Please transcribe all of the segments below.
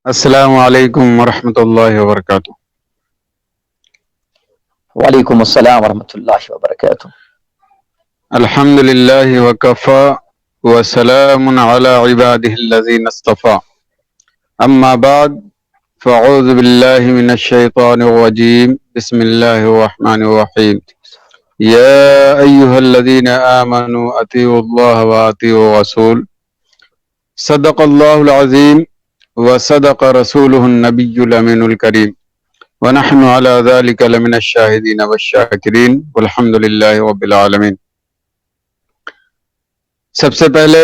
السلام علیکم ورحمۃ اللہ وبرکاتہ۔ وعلیکم السلام ورحمۃ اللہ وبرکاتہ۔ الحمد للہ وکفی وسلام علی عبادہ الذین اصطفی، اما بعد فاعوذ باللہ من الشیطان الرجیم، بسم اللہ الرحمن الرحیم۔ یا ایہا الذین آمنوا اطیعوا اللہ واطیعوا الرسول، صدق اللہ العظیم وصدق رسولہ النبی الامین الکریم، ونحن على ذلك لمن الشاہدین والشاکرین والحمد للہ رب العالمین۔ سب سے پہلے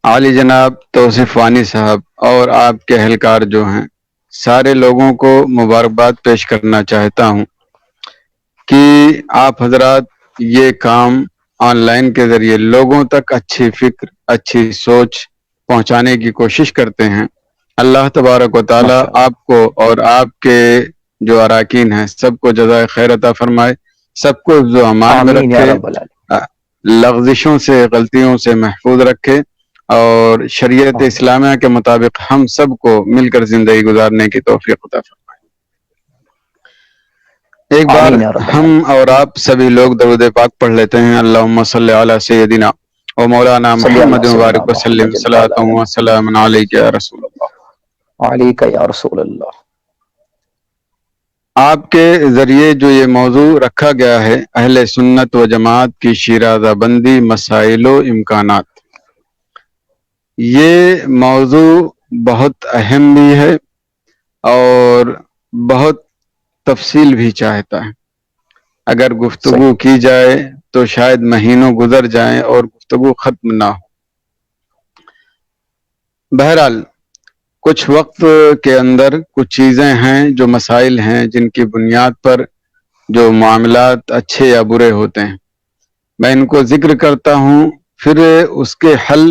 عالی جناب توصیف وانی صاحب اور آپ کے اہلکار جو ہیں سارے لوگوں کو مبارکباد پیش کرنا چاہتا ہوں کہ آپ حضرات یہ کام آن لائن کے ذریعے لوگوں تک اچھی فکر، اچھی سوچ پہنچانے کی کوشش کرتے ہیں۔ اللہ تبارک و تعالی آپ کو اور آپ کے جو اراکین ہیں سب کو جزائے خیر عطا فرمائے، سب کو حفظ و امان میں رکھے، لغزشوں سے، غلطیوں سے محفوظ رکھے، اور شریعت اسلامیہ کے مطابق ہم سب کو مل کر زندگی گزارنے کی توفیق عطا فرمائے۔ ایک بار ہم اور آپ سبھی لوگ درود پاک پڑھ لیتے ہیں۔ اللہم صلی علی سیدنا و مولانا محمد مبارک وسلم، صلاۃ و سلام علیک یا رسول اللہ، علیک یا رسول اللہ۔ آپ کے ذریعے جو یہ موضوع رکھا گیا ہے، اہل سنت و جماعت کی شیرازہ بندی، مسائل و امکانات، یہ موضوع بہت اہم بھی ہے اور بہت تفصیل بھی چاہتا ہے۔ اگر گفتگو کی جائے تو شاید مہینوں گزر جائیں اور گفتگو ختم نہ ہو۔ بہرحال کچھ وقت کے اندر کچھ چیزیں ہیں جو مسائل ہیں جن کی بنیاد پر جو معاملات اچھے یا برے ہوتے ہیں، میں ان کو ذکر کرتا ہوں، پھر اس کے حل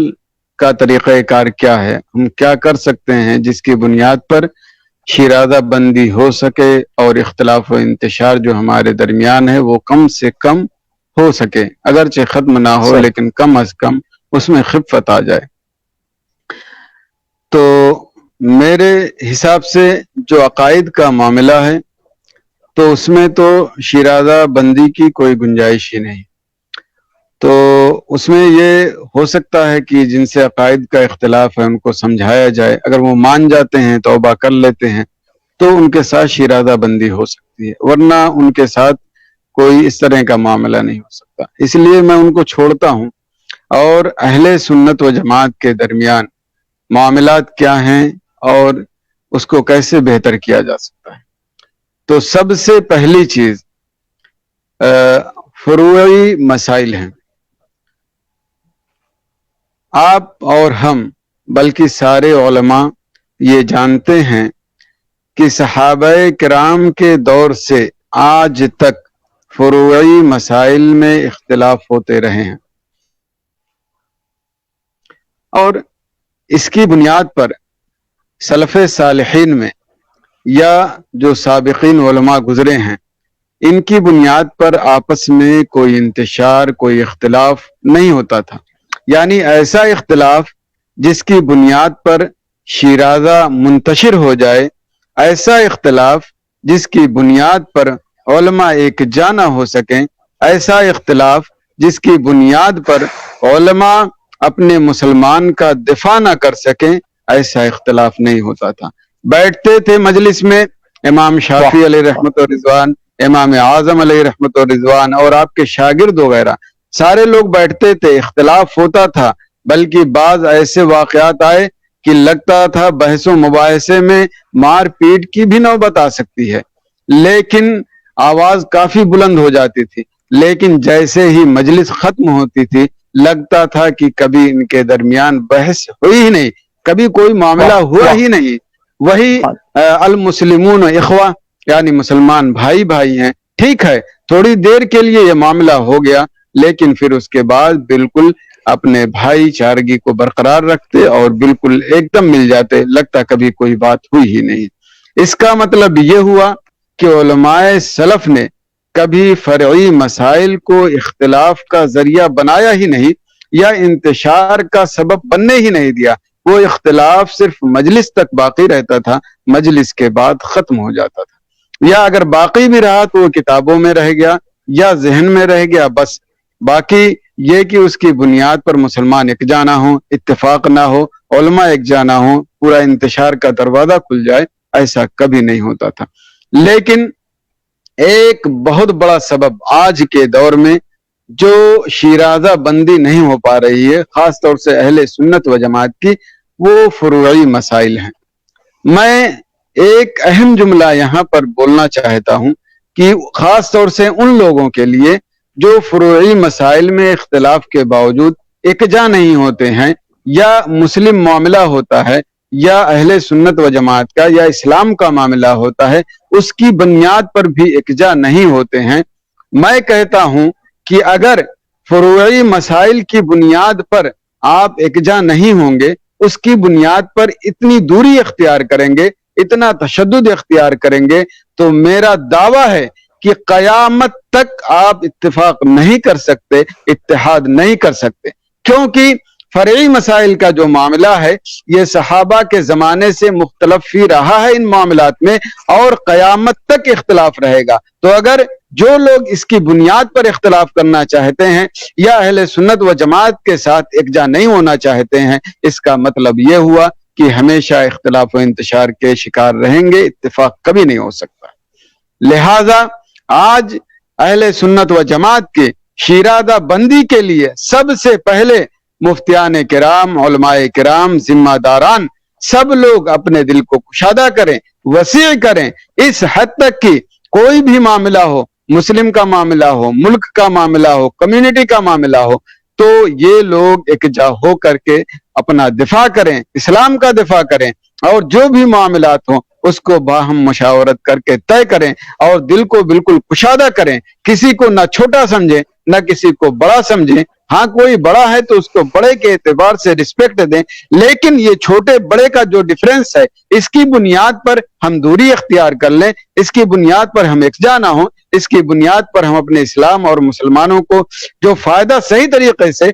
کا طریقہ کار کیا ہے، ہم کیا کر سکتے ہیں جس کی بنیاد پر شیرازہ بندی ہو سکے اور اختلاف و انتشار جو ہمارے درمیان ہے وہ کم سے کم ہو سکے، اگرچہ ختم نہ ہو لیکن کم از کم اس میں خفت آ جائے۔ تو میرے حساب سے جو عقائد کا معاملہ ہے تو اس میں تو شیرازہ بندی کی کوئی گنجائش ہی نہیں۔ تو اس میں یہ ہو سکتا ہے کہ جن سے عقائد کا اختلاف ہے ان کو سمجھایا جائے، اگر وہ مان جاتے ہیں، توبہ کر لیتے ہیں، تو ان کے ساتھ شیرازہ بندی ہو سکتی ہے، ورنہ ان کے ساتھ کوئی اس طرح کا معاملہ نہیں ہو سکتا۔ اس لیے میں ان کو چھوڑتا ہوں، اور اہل سنت و جماعت کے درمیان معاملات کیا ہیں اور اس کو کیسے بہتر کیا جا سکتا ہے۔ تو سب سے پہلی چیز فروعی مسائل ہیں۔ آپ اور ہم بلکہ سارے علماء یہ جانتے ہیں کہ صحابہ کرام کے دور سے آج تک فروعی مسائل میں اختلاف ہوتے رہے ہیں، اور اس کی بنیاد پر سلف صالحین میں یا جو سابقین علماء گزرے ہیں ان کی بنیاد پر آپس میں کوئی انتشار، کوئی اختلاف نہیں ہوتا تھا، یعنی ایسا اختلاف جس کی بنیاد پر شیرازہ منتشر ہو جائے، ایسا اختلاف جس کی بنیاد پر علماء ایک جانا ہو سکیں، ایسا اختلاف جس کی بنیاد پر علماء اپنے مسلمان کا دفاع نہ کر سکیں، ایسا اختلاف نہیں ہوتا تھا۔ بیٹھتے تھے مجلس میں امام شافعی علیہ رحمت و رضوان، امام اعظم علیہ رحمت و رضوان اور آپ کے شاگرد وغیرہ سارے لوگ بیٹھتے تھے، اختلاف ہوتا تھا، بلکہ بعض ایسے واقعات آئے کہ لگتا تھا بحث و مباحثے میں مار پیٹ کی بھی نوبت آ سکتی ہے، لیکن آواز کافی بلند ہو جاتی تھی، لیکن جیسے ہی مجلس ختم ہوتی تھی لگتا تھا کہ کبھی ان کے درمیان بحث ہوئی ہی نہیں، کبھی کوئی معاملہ ہوا ہی نہیں۔ وہی المسلمون اخوہ، یعنی مسلمان بھائی بھائی ہیں، ٹھیک ہے تھوڑی دیر کے لیے یہ معاملہ ہو گیا، لیکن پھر اس کے بعد بالکل اپنے بھائی چارگی کو برقرار رکھتے اور بالکل ایک دم مل جاتے، لگتا کبھی کوئی بات ہوئی ہی نہیں۔ اس کا مطلب یہ ہوا کہ علماء سلف نے کبھی فرعی مسائل کو اختلاف کا ذریعہ بنایا ہی نہیں، یا انتشار کا سبب بننے ہی نہیں دیا، وہ اختلاف صرف مجلس تک باقی رہتا تھا، مجلس کے بعد ختم ہو جاتا تھا، یا اگر باقی بھی رہا تو وہ کتابوں میں رہ گیا یا ذہن میں رہ گیا بس۔ باقی یہ کہ اس کی بنیاد پر مسلمان یکجا نہ ہو، اتفاق نہ ہو، علماء یکجا نہ ہو، پورا انتشار کا دروازہ کھل جائے، ایسا کبھی نہیں ہوتا تھا۔ لیکن ایک بہت بڑا سبب آج کے دور میں جو شیرازہ بندی نہیں ہو پا رہی ہے، خاص طور سے اہل سنت و جماعت کی، وہ فروعی مسائل ہیں۔ میں ایک اہم جملہ یہاں پر بولنا چاہتا ہوں کہ خاص طور سے ان لوگوں کے لیے جو فروعی مسائل میں اختلاف کے باوجود یکجا نہیں ہوتے ہیں، یا مسلم معاملہ ہوتا ہے یا اہل سنت و جماعت کا یا اسلام کا معاملہ ہوتا ہے، اس کی بنیاد پر بھی یکجا نہیں ہوتے ہیں۔ میں کہتا ہوں کہ اگر فروعی مسائل کی بنیاد پر آپ یکجا نہیں ہوں گے، اس کی بنیاد پر اتنی دوری اختیار کریں گے، اتنا تشدد اختیار کریں گے، تو میرا دعویٰ ہے کہ قیامت تک آپ اتفاق نہیں کر سکتے، اتحاد نہیں کر سکتے، کیونکہ فرعی مسائل کا جو معاملہ ہے یہ صحابہ کے زمانے سے مختلف ہی رہا ہے ان معاملات میں، اور قیامت تک اختلاف رہے گا۔ تو اگر جو لوگ اس کی بنیاد پر اختلاف کرنا چاہتے ہیں یا اہل سنت و جماعت کے ساتھ یکجا نہیں ہونا چاہتے ہیں، اس کا مطلب یہ ہوا کہ ہمیشہ اختلاف و انتشار کے شکار رہیں گے، اتفاق کبھی نہیں ہو سکتا۔ لہذا آج اہل سنت و جماعت کے شیرازہ بندی کے لیے سب سے پہلے مفتیان کرام، علماء کرام، ذمہ داران سب لوگ اپنے دل کو کشادہ کریں، وسیع کریں، اس حد تک کہ کوئی بھی معاملہ ہو، مسلم کا معاملہ ہو، ملک کا معاملہ ہو، کمیونٹی کا معاملہ ہو، تو یہ لوگ یکجا ہو کر کے اپنا دفاع کریں، اسلام کا دفاع کریں، اور جو بھی معاملات ہوں اس کو باہم مشاورت کر کے طے کریں اور دل کو بالکل کشادہ کریں، کسی کو نہ چھوٹا سمجھیں نہ کسی کو بڑا سمجھیں۔ ہاں کوئی بڑا ہے تو اس کو بڑے کے اعتبار سے رسپیکٹ دیں، لیکن یہ چھوٹے بڑے کا جو ڈیفرنس ہے اس کی بنیاد پر ہم دوری اختیار کر لیں، اس کی بنیاد پر ہم یکجا نہ ہوں، اس کی بنیاد پر ہم اپنے اسلام اور مسلمانوں کو جو فائدہ صحیح طریقے سے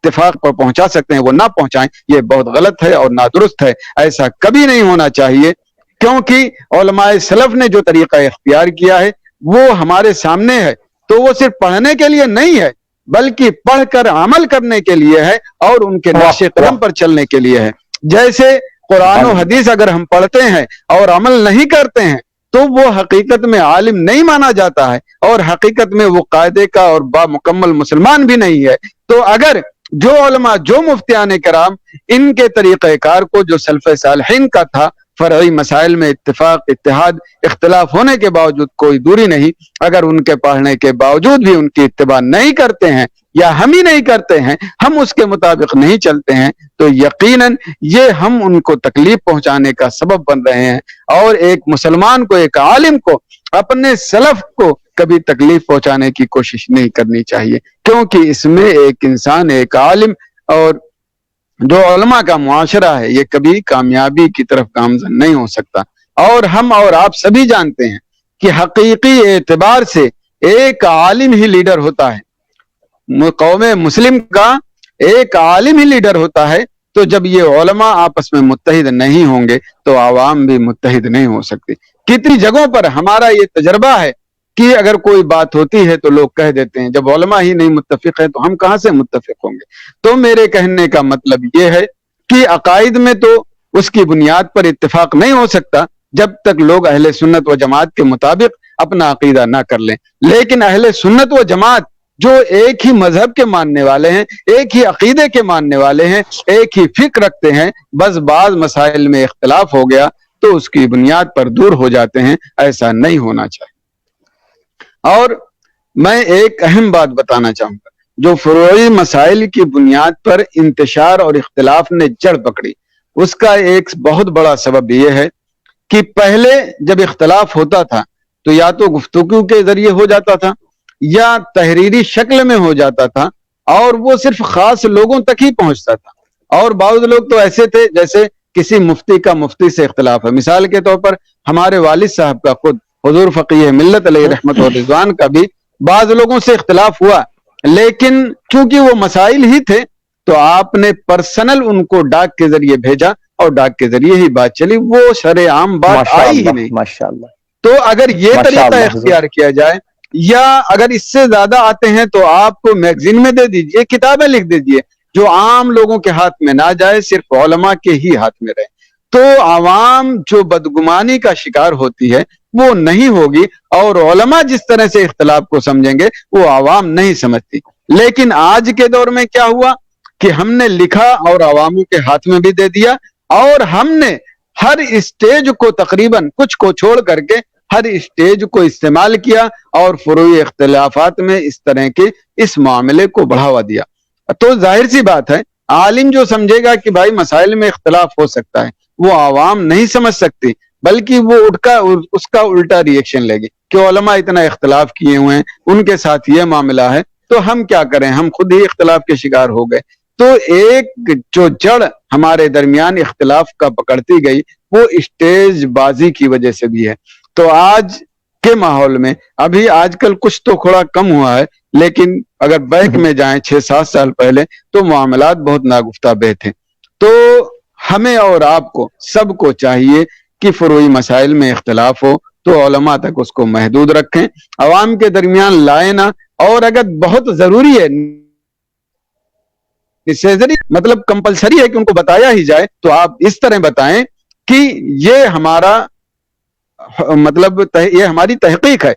اتفاق پر پہنچا سکتے ہیں وہ نہ پہنچائیں، یہ بہت غلط ہے اور نادرست ہے۔ ایسا کبھی نہیں ہونا چاہیے، کیونکہ علماء سلف نے جو طریقہ اختیار کیا ہے وہ ہمارے سامنے ہے، تو وہ صرف پڑھنے کے لیے نہیں ہے بلکہ پڑھ کر عمل کرنے کے لیے ہے اور ان کے نقش قدم پر چلنے کے لیے ہے۔ جیسے قرآن و حدیث اگر ہم پڑھتے ہیں اور عمل نہیں کرتے ہیں تو وہ حقیقت میں عالم نہیں مانا جاتا ہے، اور حقیقت میں وہ قاعدے کا اور با مکمل مسلمان بھی نہیں ہے۔ تو اگر جو علماء، جو مفتیان کرام ان کے طریقہ کار کو جو سلف صالحین کا تھا، فرعی مسائل میں اتفاق، اتحاد، اختلاف ہونے کے باوجود کوئی دوری نہیں، اگر ان کے پڑھنے کے باوجود بھی ان کی اتباع نہیں کرتے ہیں یا ہم ہی نہیں کرتے ہیں، ہم اس کے مطابق نہیں چلتے ہیں، تو یقیناً یہ ہم ان کو تکلیف پہنچانے کا سبب بن رہے ہیں۔ اور ایک مسلمان کو، ایک عالم کو اپنے سلف کو کبھی تکلیف پہنچانے کی کوشش نہیں کرنی چاہیے، کیونکہ اس میں ایک انسان، ایک عالم اور جو علماء کا معاشرہ ہے یہ کبھی کامیابی کی طرف گامزن نہیں ہو سکتا۔ اور ہم اور آپ سبھی جانتے ہیں کہ حقیقی اعتبار سے ایک عالم ہی لیڈر ہوتا ہے، قوم مسلم کا ایک عالم ہی لیڈر ہوتا ہے۔ تو جب یہ علماء آپس میں متحد نہیں ہوں گے تو عوام بھی متحد نہیں ہو سکتی۔ کتنی جگہوں پر ہمارا یہ تجربہ ہے کہ اگر کوئی بات ہوتی ہے تو لوگ کہہ دیتے ہیں جب علماء ہی نہیں متفق ہیں تو ہم کہاں سے متفق ہوں گے۔ تو میرے کہنے کا مطلب یہ ہے کہ عقائد میں تو اس کی بنیاد پر اتفاق نہیں ہو سکتا جب تک لوگ اہل سنت و جماعت کے مطابق اپنا عقیدہ نہ کر لیں، لیکن اہل سنت و جماعت جو ایک ہی مذہب کے ماننے والے ہیں، ایک ہی عقیدے کے ماننے والے ہیں، ایک ہی فکر رکھتے ہیں، بس بعض مسائل میں اختلاف ہو گیا تو اس کی بنیاد پر دور ہو جاتے ہیں، ایسا نہیں ہونا چاہیے۔ اور میں ایک اہم بات بتانا چاہوں گا، جو فروعی مسائل کی بنیاد پر انتشار اور اختلاف نے جڑ پکڑی، اس کا ایک بہت بڑا سبب یہ ہے کہ پہلے جب اختلاف ہوتا تھا تو یا تو گفتگو کے ذریعے ہو جاتا تھا یا تحریری شکل میں ہو جاتا تھا، اور وہ صرف خاص لوگوں تک ہی پہنچتا تھا۔ اور بعض لوگ تو ایسے تھے جیسے کسی مفتی کا مفتی سے اختلاف ہے، مثال کے طور پر ہمارے والد صاحب کا خود حضور فقیہ ملت علیہ رحمت و رضوان کا بھی بعض لوگوں سے اختلاف ہوا، لیکن کیونکہ وہ مسائل ہی تھے تو آپ نے پرسنل ان کو ڈاک کے ذریعے بھیجا اور ڈاک کے ذریعے ہی بات چلی، وہ شرع عام بات آئی ہی نہیں۔ ماشاءاللہ۔ تو اگر یہ ماشاء طریقہ اللہ اختیار کیا جائے، یا اگر اس سے زیادہ آتے ہیں تو آپ کو میگزین میں دے دیجئے، کتابیں لکھ دیجئے جو عام لوگوں کے ہاتھ میں نہ جائے، صرف علماء کے ہی ہاتھ میں رہے، تو عوام جو بدگمانی کا شکار ہوتی ہے وہ نہیں ہوگی، اور علماء جس طرح سے اختلاف کو سمجھیں گے وہ عوام نہیں سمجھتی۔ لیکن آج کے دور میں کیا ہوا کہ ہم نے لکھا اور عواموں کے ہاتھ میں بھی دے دیا، اور ہم نے ہر اسٹیج کو تقریباً کچھ کو چھوڑ کر کے ہر اسٹیج کو استعمال کیا، اور فروعی اختلافات میں اس طرح کے اس معاملے کو بڑھاوا دیا۔ تو ظاہر سی بات ہے، عالم جو سمجھے گا کہ بھائی مسائل میں اختلاف ہو سکتا ہے، وہ عوام نہیں سمجھ سکتی، بلکہ وہ اس کا الٹا ری ایکشن لے گی کہ علماء اتنا اختلاف کیے ہوئے ہیں، ان کے ساتھ یہ معاملہ ہے، تو ہم کیا کریں، ہم خود ہی اختلاف کے شکار ہو گئے۔ تو ایک جو جڑ ہمارے درمیان اختلاف کا پکڑتی گئی، وہ اسٹیج بازی کی وجہ سے بھی ہے۔ تو آج کے ماحول میں ابھی آج کل کچھ تو تھوڑا کم ہوا ہے، لیکن اگر بیک میں جائیں 6-7 سال پہلے تو معاملات بہت ناگفتہ بہ تھے۔ تو ہمیں اور آپ کو سب کو چاہیے کہ فروعی مسائل میں اختلاف ہو تو علماء تک اس کو محدود رکھیں، عوام کے درمیان لائیں نہ، اور اگر بہت ضروری ہے، مطلب کمپلسری ہے کہ ان کو بتایا ہی جائے، تو آپ اس طرح بتائیں کہ یہ ہمارا مطلب یہ ہماری تحقیق ہے،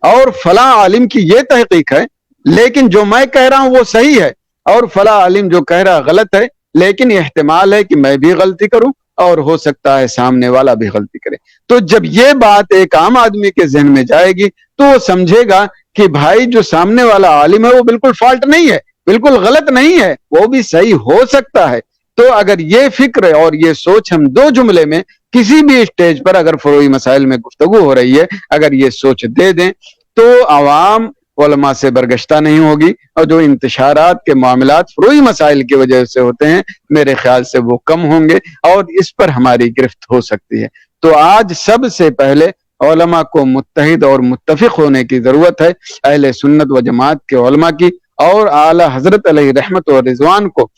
اور فلاں عالم کی یہ تحقیق ہے، لیکن جو میں کہہ رہا ہوں وہ صحیح ہے، اور فلاں عالم جو کہہ رہا غلط ہے، لیکن احتمال ہے کہ میں بھی غلطی کروں اور ہو سکتا ہے سامنے والا بھی غلطی کرے۔ تو جب یہ بات ایک عام آدمی کے ذہن میں جائے گی تو وہ سمجھے گا کہ بھائی جو سامنے والا عالم ہے وہ بالکل فالٹ نہیں ہے، بالکل غلط نہیں ہے، وہ بھی صحیح ہو سکتا ہے۔ تو اگر یہ فکر اور یہ سوچ ہم دو جملے میں کسی بھی اسٹیج پر اگر فروعی مسائل میں گفتگو ہو رہی ہے، اگر یہ سوچ دے دیں تو عوام علماء سے برگشتہ نہیں ہوگی، اور جو انتشارات کے معاملات فروعی مسائل کی وجہ سے ہوتے ہیں میرے خیال سے وہ کم ہوں گے، اور اس پر ہماری گرفت ہو سکتی ہے۔ تو آج سب سے پہلے علماء کو متحد اور متفق ہونے کی ضرورت ہے، اہل سنت و جماعت کے علماء کی، اور اعلی حضرت علیہ رحمت و رضوان کو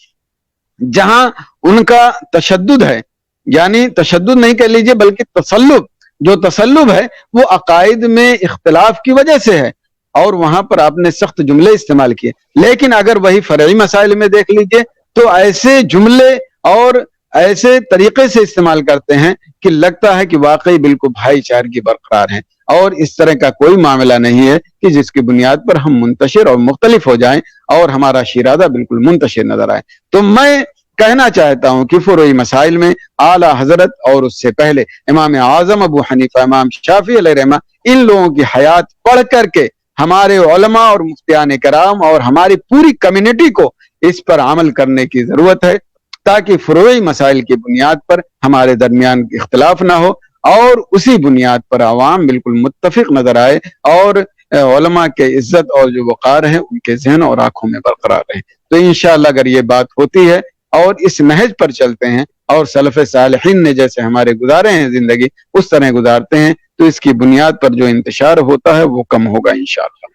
جہاں ان کا تشدد ہے، یعنی تشدد نہیں کہہ لیجئے بلکہ تسلب، جو تسلب ہے وہ عقائد میں اختلاف کی وجہ سے ہے، اور وہاں پر آپ نے سخت جملے استعمال کیے، لیکن اگر وہی فرعی مسائل میں دیکھ لیجئے تو ایسے جملے اور ایسے طریقے سے استعمال کرتے ہیں کہ لگتا ہے کہ واقعی بالکل بھائی چارگی برقرار ہیں، اور اس طرح کا کوئی معاملہ نہیں ہے کہ جس کی بنیاد پر ہم منتشر اور مختلف ہو جائیں اور ہمارا شیرازہ بالکل منتشر نظر آئے۔ تو میں کہنا چاہتا ہوں کہ فروعی مسائل میں اعلی حضرت اور اس سے پہلے امام اعظم ابو حنیفہ، امام شافعی علیہ رحمہ، ان لوگوں کی حیات پڑھ کر کے ہمارے علماء اور مفتیان کرام اور ہماری پوری کمیونٹی کو اس پر عمل کرنے کی ضرورت ہے، تاکہ فروعی مسائل کی بنیاد پر ہمارے درمیان اختلاف نہ ہو، اور اسی بنیاد پر عوام بالکل متفق نظر آئے، اور علماء کے عزت اور جو وقار ہے ان کے ذہن اور آنکھوں میں برقرار رہے۔ تو انشاءاللہ اگر یہ بات ہوتی ہے اور اس نہج پر چلتے ہیں اور سلف صالحین نے جیسے ہمارے گزارے ہیں زندگی اس طرح گزارتے ہیں، تو اس کی بنیاد پر جو انتشار ہوتا ہے وہ کم ہوگا انشاءاللہ۔